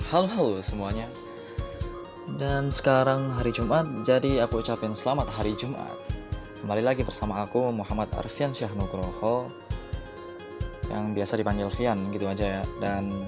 Halo semuanya. Dan sekarang hari Jumat, jadi aku ucapin selamat hari Jumat. Kembali lagi bersama aku Muhammad Arfian Syah Nugroho, yang biasa dipanggil Fian gitu aja ya. Dan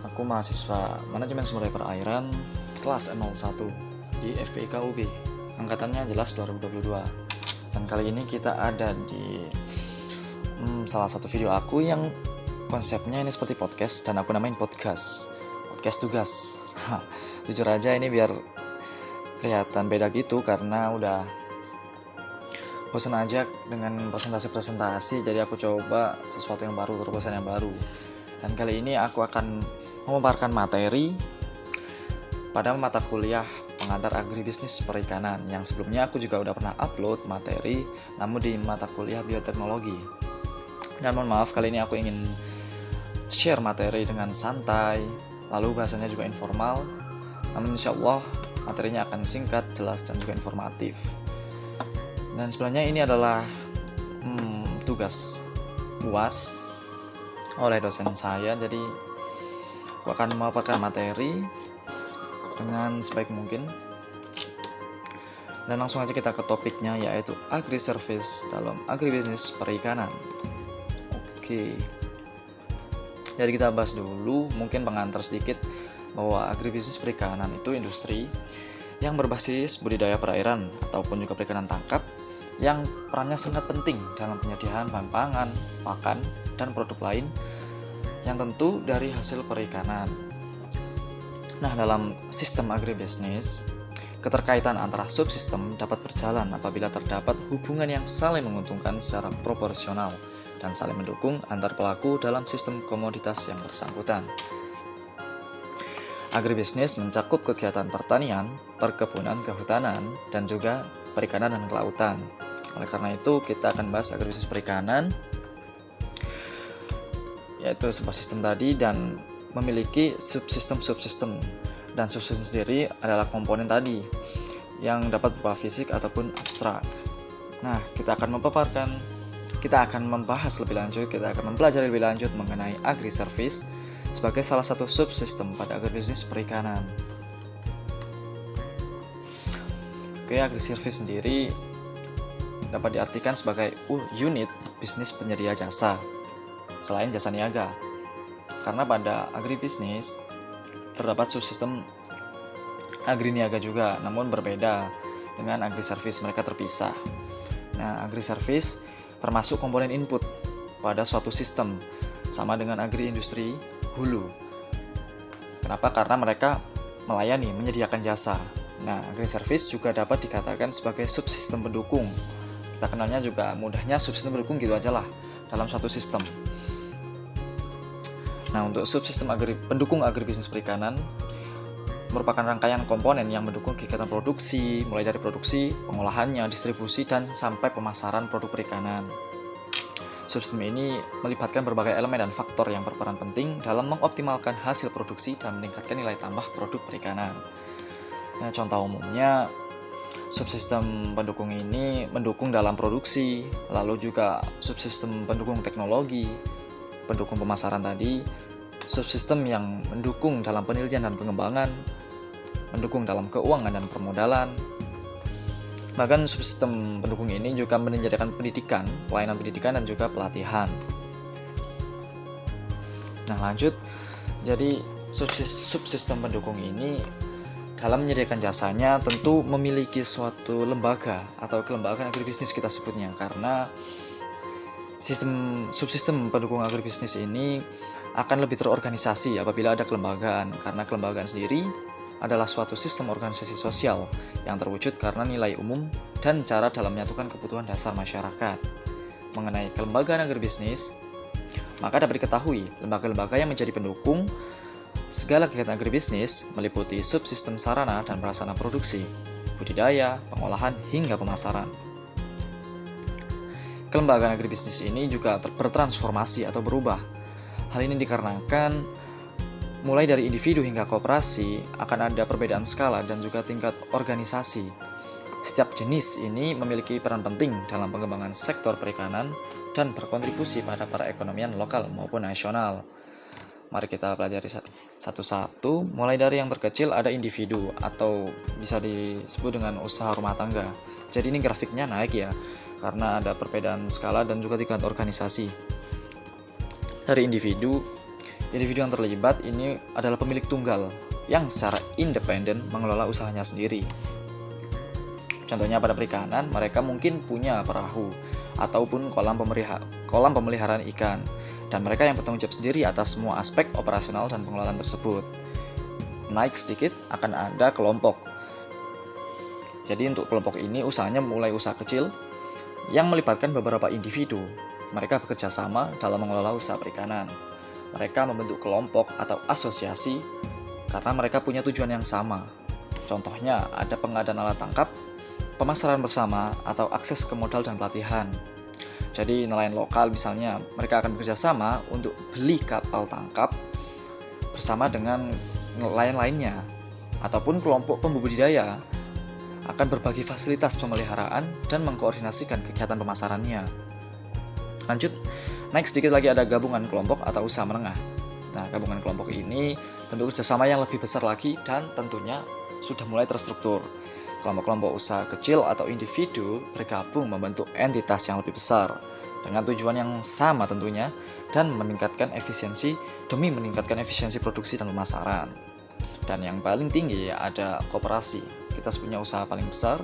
aku mahasiswa Manajemen Sumber Daya Perairan kelas M01 di FPIK UB. Angkatannya jelas 2022. Dan kali ini kita ada di salah satu video aku yang konsepnya ini seperti podcast, dan aku namain podcast tugas. Jujur aja ini biar kelihatan beda gitu, karena udah bosan aja dengan presentasi, jadi aku coba sesuatu yang baru, terobosan yang baru. Dan kali ini aku akan memaparkan materi pada mata kuliah pengantar agribisnis perikanan, yang sebelumnya aku juga udah pernah upload materi, namun di mata kuliah bioteknologi. Dan mohon maaf, kali ini aku ingin share materi dengan santai, lalu bahasanya juga informal, namun insya Allah materinya akan singkat, jelas, dan juga informatif. Dan sebenarnya ini adalah tugas UAS oleh dosen saya, jadi aku akan memaparkan materi dengan sebaik mungkin. Dan langsung aja kita ke topiknya, yaitu agri-service dalam agribisnis perikanan. Oke. Jadi kita bahas dulu, mungkin pengantar sedikit, bahwa agribisnis perikanan itu industri yang berbasis budidaya perairan ataupun juga perikanan tangkap, yang perannya sangat penting dalam penyediaan bahan pangan, pakan, dan produk lain yang tentu dari hasil perikanan. Nah, dalam sistem agribisnis, keterkaitan antara subsistem dapat berjalan apabila terdapat hubungan yang saling menguntungkan secara proporsional dan saling mendukung antar pelaku dalam sistem komoditas yang bersangkutan. Agribisnis mencakup kegiatan pertanian, perkebunan, kehutanan, dan juga perikanan dan kelautan. Oleh karena itu, kita akan bahas agribisnis perikanan, yaitu sebuah sistem tadi, dan memiliki subsistem. Dan subsistem sendiri adalah komponen tadi yang dapat berupa fisik ataupun abstrak. Nah, kita akan membahas lebih lanjut, kita akan mempelajari lebih lanjut mengenai agri-service sebagai salah satu subsistem pada agribisnis perikanan. Oke, agri-service sendiri dapat diartikan sebagai unit bisnis penyedia jasa selain jasa niaga. Karena pada agribisnis terdapat subsistem agri-niaga juga, namun berbeda dengan agri-service, mereka terpisah. Nah, agri-service termasuk komponen input pada suatu sistem, sama dengan agri-industri hulu. Kenapa? Karena mereka menyediakan jasa. Nah, agri-service juga dapat dikatakan sebagai subsistem pendukung. Kita kenalnya juga mudahnya subsistem pendukung gitu aja lah dalam suatu sistem. Nah, untuk subsistem pendukung agribisnis perikanan merupakan rangkaian komponen yang mendukung kegiatan produksi, mulai dari produksi, pengolahannya, distribusi, dan sampai pemasaran produk perikanan. Subsistem ini melibatkan berbagai elemen dan faktor yang berperan penting dalam mengoptimalkan hasil produksi dan meningkatkan nilai tambah produk perikanan. Ya, contoh umumnya, subsistem pendukung ini mendukung dalam produksi, lalu juga subsistem pendukung teknologi, pendukung pemasaran tadi, subsistem yang mendukung dalam penelitian dan pengembangan, mendukung dalam keuangan dan permodalan. Bahkan subsistem pendukung ini juga menyediakan pendidikan, pelayanan pendidikan, dan juga pelatihan. Nah, lanjut. Jadi subsistem pendukung ini dalam menyediakan jasanya tentu memiliki suatu lembaga atau kelembagaan agribisnis kita sebutnya, karena subsistem pendukung agribisnis ini akan lebih terorganisasi apabila ada kelembagaan, karena kelembagaan sendiri adalah suatu sistem organisasi sosial yang terwujud karena nilai umum dan cara dalam menyatukan kebutuhan dasar masyarakat. Mengenai kelembagaan agribisnis, maka dapat diketahui lembaga-lembaga yang menjadi pendukung segala kegiatan agribisnis meliputi subsistem sarana dan prasarana produksi, budidaya, pengolahan, hingga pemasaran. Kelembagaan agribisnis ini juga bertransformasi atau berubah. Hal ini dikarenakan mulai dari individu hingga koperasi akan ada perbedaan skala dan juga tingkat organisasi. Setiap jenis ini memiliki peran penting dalam pengembangan sektor perikanan dan berkontribusi pada perekonomian lokal maupun nasional. Mari kita pelajari satu-satu. Mulai dari yang terkecil ada individu atau bisa disebut dengan usaha rumah tangga. Jadi ini grafiknya naik ya, karena ada perbedaan skala dan juga tingkat organisasi. Dari individu yang terlibat ini adalah pemilik tunggal yang secara independen mengelola usahanya sendiri. Contohnya pada perikanan, mereka mungkin punya perahu ataupun kolam pemeliharaan ikan, dan mereka yang bertanggung jawab sendiri atas semua aspek operasional dan pengelolaan tersebut. Naik sedikit akan ada kelompok. Jadi untuk kelompok ini usahanya mulai usaha kecil yang melibatkan beberapa individu. Mereka bekerja sama dalam mengelola usaha perikanan. Mereka membentuk kelompok atau asosiasi karena mereka punya tujuan yang sama. Contohnya ada pengadaan alat tangkap, pemasaran bersama, atau akses ke modal dan pelatihan. Jadi nelayan lokal misalnya, mereka akan bekerja sama untuk beli kapal tangkap bersama dengan nelayan lainnya, ataupun kelompok pembudidaya akan berbagi fasilitas pemeliharaan dan mengkoordinasikan kegiatan pemasarannya. Lanjut, naik sedikit lagi ada gabungan kelompok atau usaha menengah. Nah, gabungan kelompok ini bentuk kerjasama yang lebih besar lagi dan tentunya sudah mulai terstruktur. Kelompok-kelompok usaha kecil atau individu bergabung membentuk entitas yang lebih besar dengan tujuan yang sama tentunya dan meningkatkan efisiensi produksi dan pemasaran. Dan yang paling tinggi ada koperasi. Kita punya usaha paling besar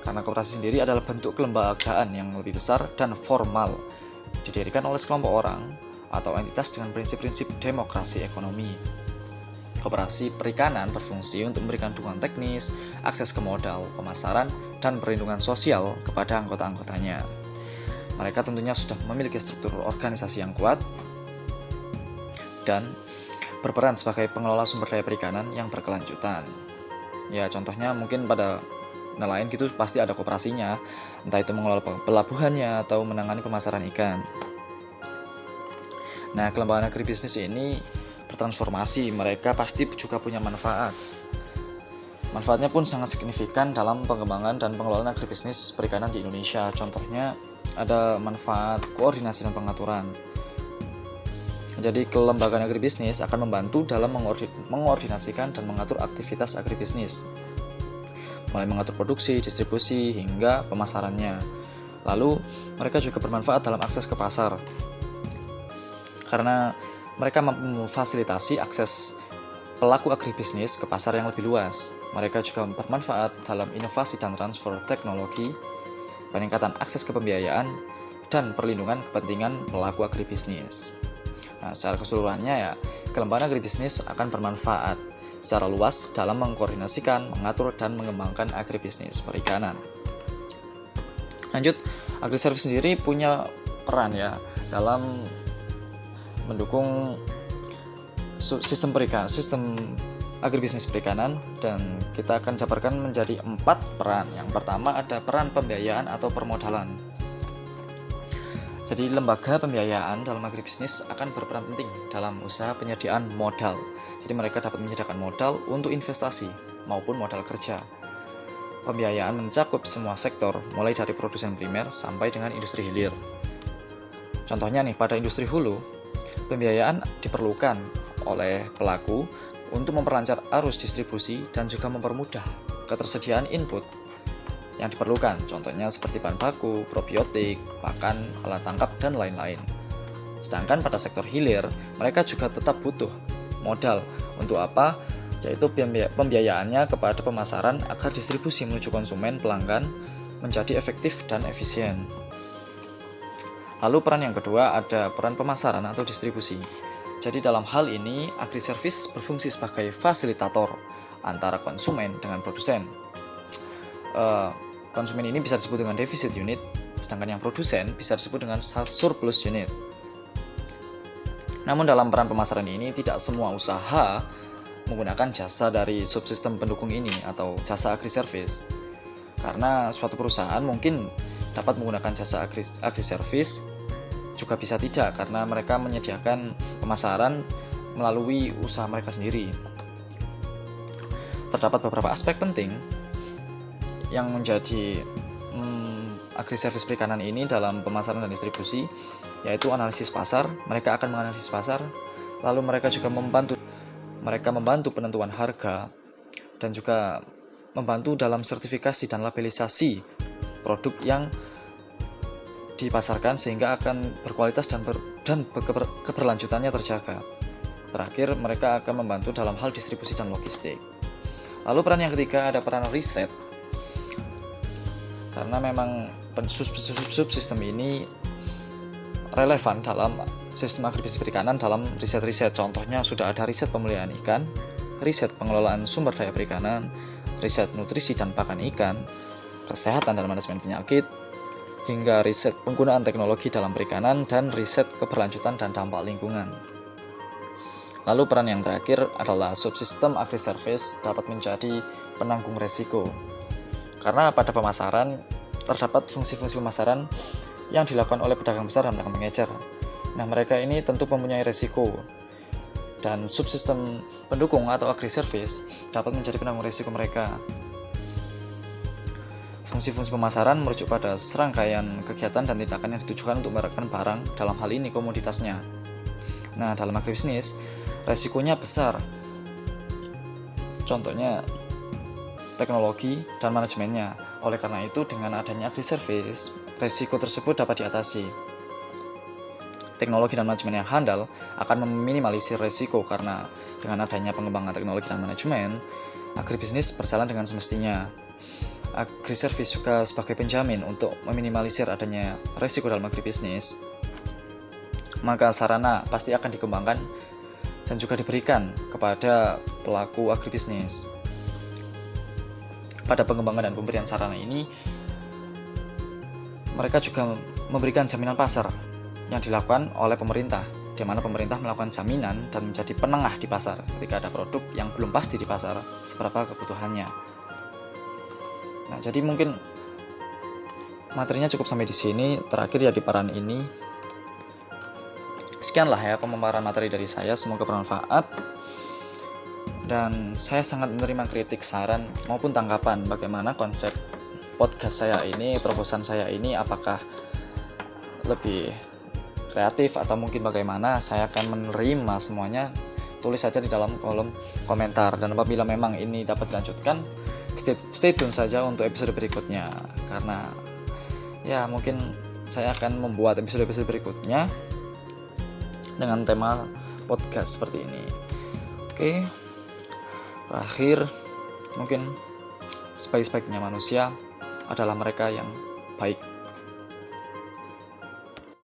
karena koperasi sendiri adalah bentuk kelembagaan yang lebih besar dan formal, didirikan oleh sekelompok orang atau entitas dengan prinsip-prinsip demokrasi ekonomi. Koperasi perikanan berfungsi untuk memberikan dukungan teknis, akses ke modal, pemasaran, dan perlindungan sosial kepada anggota-anggotanya. Mereka tentunya sudah memiliki struktur organisasi yang kuat dan berperan sebagai pengelola sumber daya perikanan yang berkelanjutan. Ya, contohnya mungkin pada nelayan gitu pasti ada koperasinya, entah itu mengelola pelabuhannya atau menangani pemasaran ikan. Nah, kelembagaan agribisnis ini bertransformasi, mereka pasti juga punya manfaat. Manfaatnya pun sangat signifikan dalam pengembangan dan pengelolaan agribisnis perikanan di Indonesia. Contohnya ada manfaat koordinasi dan pengaturan. Jadi kelembagaan agribisnis akan membantu dalam mengordinasikan dan mengatur aktivitas agribisnis, mulai mengatur produksi, distribusi, hingga pemasarannya. Lalu mereka juga bermanfaat dalam akses ke pasar, karena mereka mampu memfasilitasi akses pelaku agribisnis ke pasar yang lebih luas. Mereka juga bermanfaat dalam inovasi dan transfer teknologi, peningkatan akses ke pembiayaan, dan perlindungan kepentingan pelaku agribisnis. Nah, secara keseluruhannya ya, kelembagaan agribisnis akan bermanfaat secara luas dalam mengkoordinasikan, mengatur, dan mengembangkan agribisnis perikanan. Lanjut, agriservice sendiri punya peran ya dalam mendukung sistem agribisnis perikanan, dan kita akan jabarkan menjadi 4 peran. Yang pertama ada peran pembiayaan atau permodalan. Jadi lembaga pembiayaan dalam agribisnis akan berperan penting dalam usaha penyediaan modal. Jadi mereka dapat menyediakan modal untuk investasi maupun modal kerja. Pembiayaan mencakup semua sektor, mulai dari produsen primer sampai dengan industri hilir. Contohnya nih, pada industri hulu, pembiayaan diperlukan oleh pelaku untuk memperlancar arus distribusi dan juga mempermudah ketersediaan input yang diperlukan, contohnya seperti bahan baku, probiotik, pakan, alat tangkap, dan lain-lain. Sedangkan pada sektor hilir, mereka juga tetap butuh modal. Untuk apa? Yaitu pembiayaannya kepada pemasaran agar distribusi menuju konsumen pelanggan menjadi efektif dan efisien. Lalu peran yang kedua ada peran pemasaran atau distribusi. Jadi dalam hal ini, agriservice berfungsi sebagai fasilitator antara konsumen dengan produsen. Konsumen ini bisa disebut dengan defisit unit, sedangkan yang produsen bisa disebut dengan surplus unit. Namun dalam peran pemasaran ini, tidak semua usaha menggunakan jasa dari subsistem pendukung ini atau jasa agriservice. Karena suatu perusahaan mungkin dapat menggunakan jasa agriservice, juga bisa tidak karena mereka menyediakan pemasaran melalui usaha mereka sendiri. Terdapat beberapa aspek penting yang menjadi agriservice perikanan ini dalam pemasaran dan distribusi, yaitu analisis pasar. Mereka akan menganalisis pasar, Lalu mereka juga membantu penentuan harga dan juga membantu dalam sertifikasi dan labelisasi produk yang dipasarkan sehingga akan berkualitas dan keberlanjutannya terjaga. Terakhir, mereka akan membantu dalam hal distribusi dan logistik. Lalu peran yang ketiga ada peran riset. Karena memang subsistem ini relevan dalam sistem agribisnis perikanan dalam riset-riset. Contohnya sudah ada riset pemeliharaan ikan, riset pengelolaan sumber daya perikanan, riset nutrisi dan pakan ikan, kesehatan dan manajemen penyakit, hingga riset penggunaan teknologi dalam perikanan dan riset keberlanjutan dan dampak lingkungan. Lalu peran yang terakhir adalah subsistem agri-service dapat menjadi penanggung resiko. Karena pada pemasaran terdapat fungsi-fungsi pemasaran yang dilakukan oleh pedagang besar dan pedagang pengecer. Nah, mereka ini tentu mempunyai resiko. Dan subsistem pendukung atau agri-service dapat menjadi penanggung resiko mereka. Fungsi-fungsi pemasaran merujuk pada serangkaian kegiatan dan tindakan yang ditujukan untuk merekam barang, dalam hal ini komoditasnya. Nah, dalam agribisnis, resikonya besar. Contohnya, teknologi dan manajemennya. Oleh karena itu, dengan adanya agri-service, resiko tersebut dapat diatasi. Teknologi dan manajemen yang handal akan meminimalisir resiko karena dengan adanya pengembangan teknologi dan manajemen, agribisnis berjalan dengan semestinya. Agri-service juga sebagai penjamin untuk meminimalisir adanya resiko dalam agribisnis. Maka sarana pasti akan dikembangkan dan juga diberikan kepada pelaku agribisnis. Pada pengembangan dan pemberian sarana ini, mereka juga memberikan jaminan pasar yang dilakukan oleh pemerintah, di mana pemerintah melakukan jaminan dan menjadi penengah di pasar ketika ada produk yang belum pasti di pasar seberapa kebutuhannya. Nah, jadi mungkin materinya cukup sampai di sini. Terakhir ya di peran ini. Sekianlah ya pemaparan materi dari saya, semoga bermanfaat. Dan saya sangat menerima kritik, saran maupun tanggapan bagaimana konsep podcast saya ini, terobosan saya ini, apakah lebih kreatif atau mungkin bagaimana. Saya akan menerima semuanya. Tulis saja di dalam kolom komentar, dan apabila memang ini dapat dilanjutkan, stay tune saja untuk episode berikutnya, karena ya mungkin saya akan membuat episode-episode berikutnya dengan tema podcast seperti ini. Oke. Terakhir, mungkin sebaik-baiknya manusia adalah mereka yang baik.